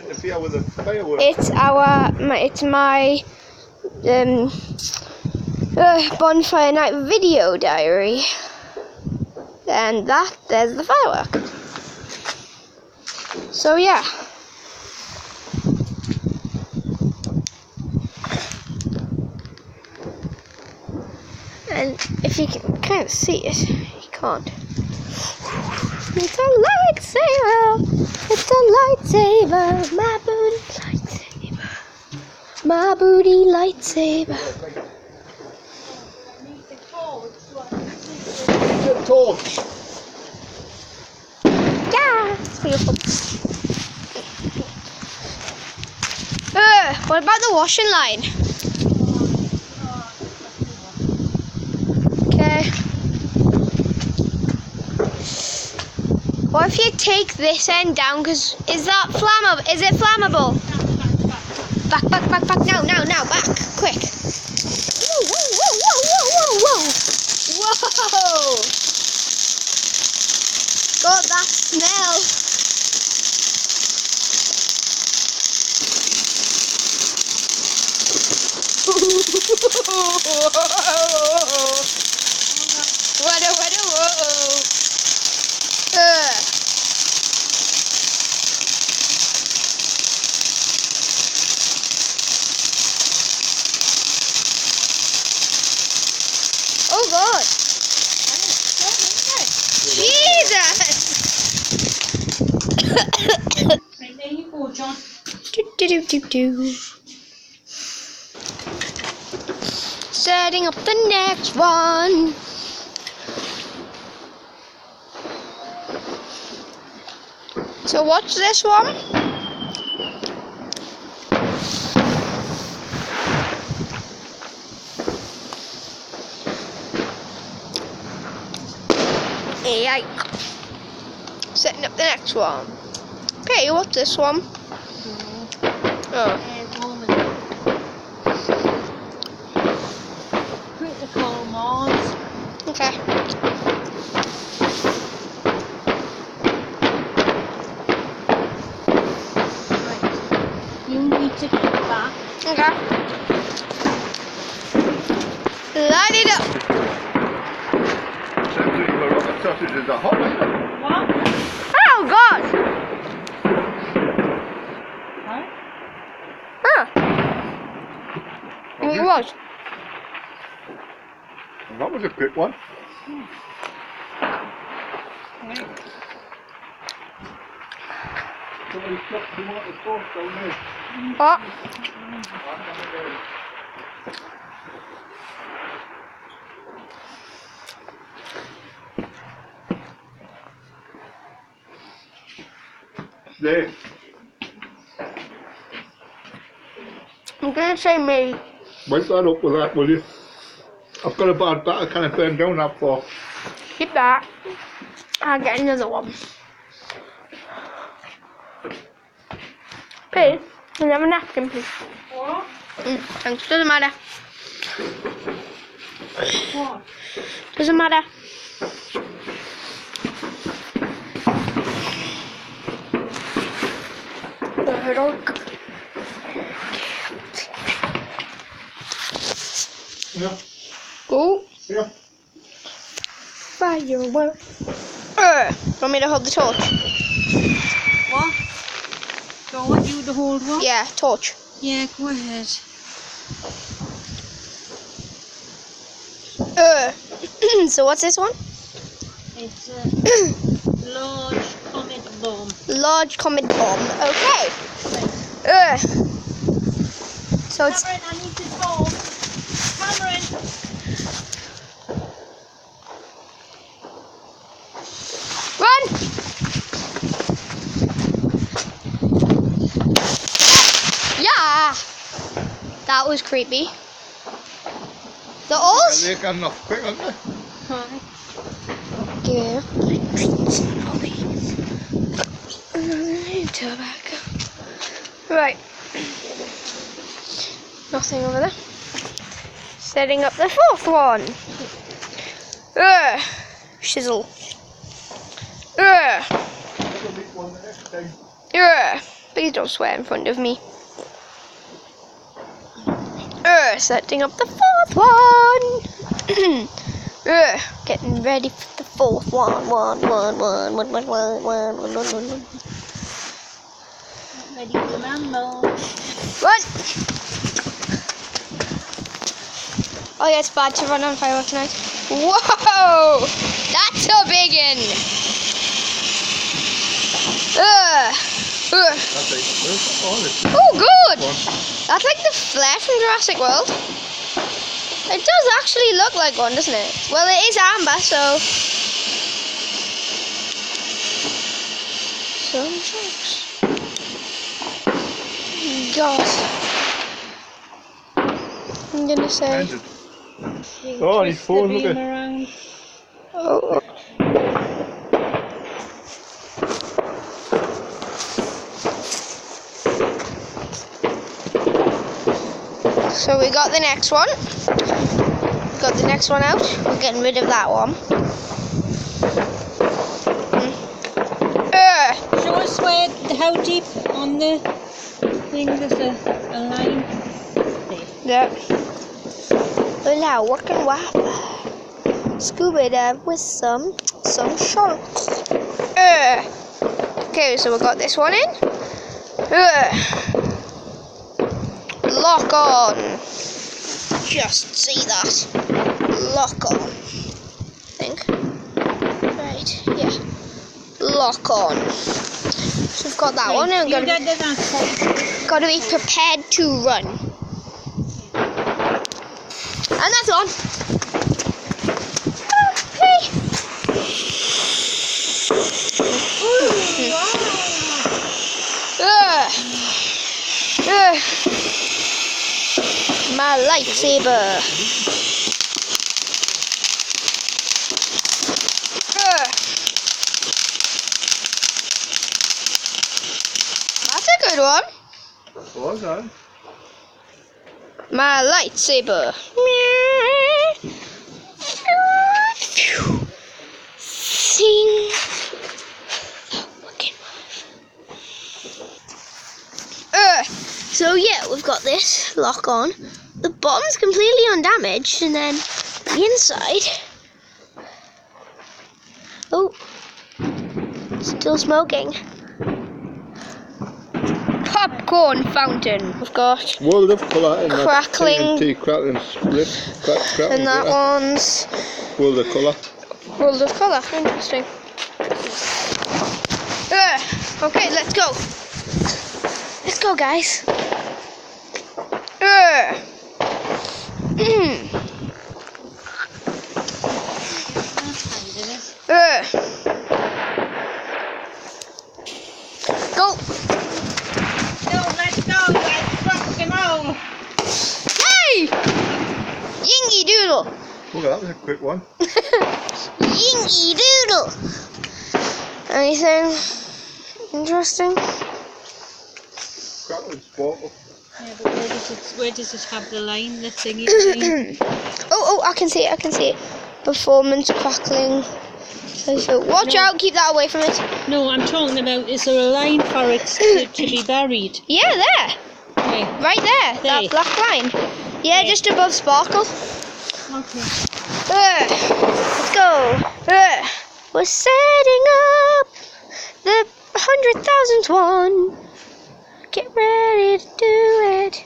interfere with the fireworks. It's my bonfire night video diary, and there's the firework. So yeah. And if you can kind of see it, you can't. It's a lightsaber. It's a lightsaber. My booty lightsaber. My booty lightsaber. Torch. Yeah, it's beautiful. What about the washing line? Okay. What if you take this end down? Cause is that flammable? Is it flammable? Back. Now, back, quick. Whoa. Got that smell. Oh God! Jesus! Right, there you go, John. Do. Setting up the next one. So what's this one? Yeah. Setting up the next one. Okay, what's this one? Oh. Critical Mars. Okay. Right. You need to get back. Okay. Light it up. Sausages are hot, aren't they? What? Oh God. Huh? Huh. It was. That was a quick one. Right. Somebody's got some water sauce down there. What? There. I'm gonna say me. Wipe that up with that, will you? I've got a bad back, I can't burn down that far. Keep that. I'll get another one. Please, can I have a napkin, please? What? Thanks. Doesn't matter. What? Doesn't matter. Yeah. Oh, Yeah. firework. Want me to hold the torch? What? Do I want you to hold one? Yeah, torch. Yeah, go ahead. So what's this one? It's a large comet bomb. Large comet bomb. Okay. So it's Cameron, I need to talk. Cameron. run. Yeah. That was creepy. The alls? They got enough quick, haven't they? Hi. Yeah. Tobacco. Right. Nothing over there. Setting up the fourth one. Shizzle. Please Please don't swear in front of me. Setting up the fourth one. Getting ready for the fourth one. One. Ready for the mambo. Run! Oh yeah, it's bad to run on fireworks tonight. Whoa! That's a big one. Oh, good! That's like the flesh from Jurassic World. It does actually look like one, doesn't it? Well, it is amber, so... Some sharks. God. I'm gonna say... Oh, he's falling, look at. Around. Oh. So we got the next one. Got the next one out. We're getting rid of that one. Show us how deep on the thing there's a line. Yeah. Well, working with scuba dive with some sharks. Okay, so we got this one in. Lock on. Just see that. Lock on. I think. Right, yeah. Lock on. So we've got that one, and we've got to be prepared to run. And that's on. Okay. My lightsaber. That's a good one. Well done. My lightsaber. Sing. So yeah, we've got this lock on. The bottom's completely undamaged, and then the inside. Oh, still smoking. Popcorn fountain. We've got World of Colour and crackling. TNT crackling split. And that one's World of Colour. World of Colour. Interesting. Okay, let's go. Let's go, guys. Go. No, let's go, let's rock and roll. Hey! Yingy doodle. Oh, that was a quick one. Yingy doodle. Anything interesting? Crackling sparkle. Yeah, but where does it have the line, the thingy line? Oh, I can see it. Performance crackling. So watch out, keep that away from it. No, I'm talking about, is there a line for it to be buried? Yeah, there. Okay. Right there. That There. black line. Yeah, just above sparkle. Okay. Let's go. We're setting up the 100,000th one. Get ready to do it.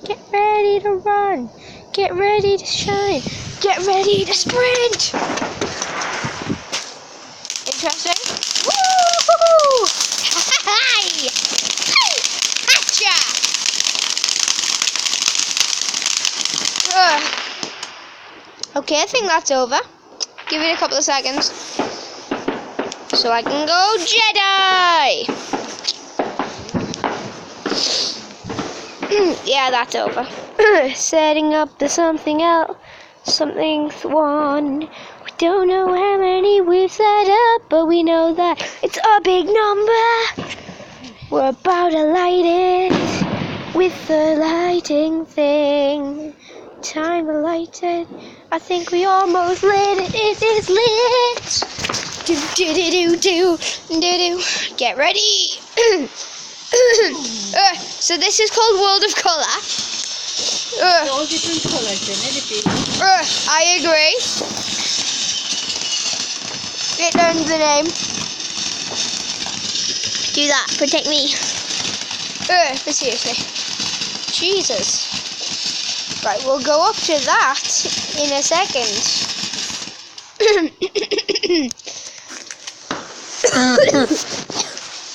Get ready to run. Get ready to shine. Get ready to sprint. Interesting. Woo! Hi! Hatcha! Okay, I think that's over. Give it a couple of seconds. So I can go Jedi! Yeah, that's over. Setting up the something else. Something's one. We don't know how many we've set up, but we know that it's a big number. We're about to light it with the lighting thing. Time to light it. I think we almost lit it. It is lit. Do do do do do do do. Get ready. So this is called World of Colour. All different colours in it, if you I agree. It earned the name. Do that. Protect me. But seriously. Jesus. Right, we'll go up to that in a second.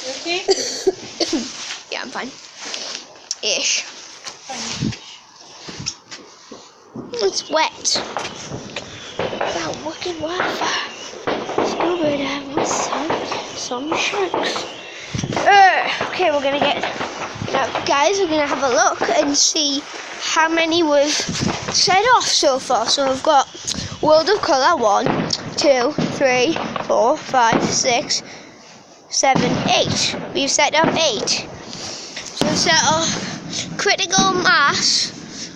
okay? Yeah, I'm fine. Ish. It's wet. That wicked wildfire. Scuba diving with some sharks. Okay, we're gonna get now, guys. We're gonna have a look and see how many we've set off so far. So we've got World of Colour 1, 2, 3, 4, 5, 6, 7, 8. We've set up 8. So we've set off Critical Mass,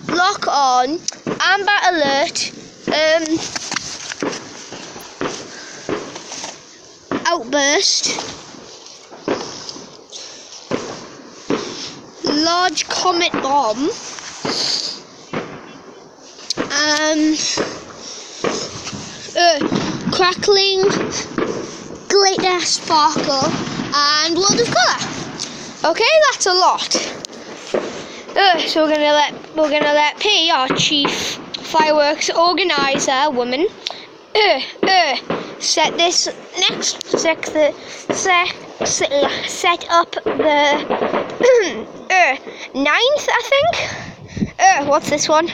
Lock On, Amber Alert, Outburst, Large Comet Bomb, Crackling, Glitter Sparkle, and World of Colour. Okay, that's a lot. So we're gonna let P, our chief fireworks organizer woman, set this next set up the 9th, I think. What's this one?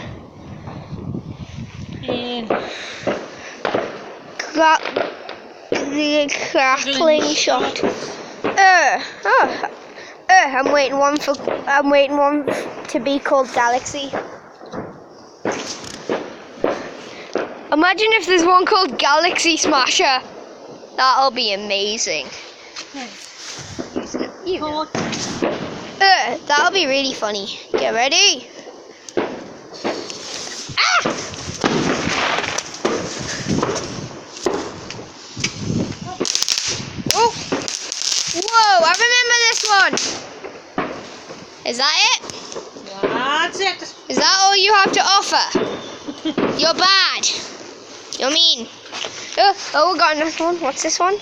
The crackling shot. I'm waiting one to be called Galaxy. Imagine if there's one called Galaxy Smasher. That'll be amazing. You know. That'll be really funny. Get ready. Ah! Oh! Whoa! I remember this one. Is that it? That's it. Is that all you have to offer? You're bad. You're mean. Oh, we got another one. What's this one?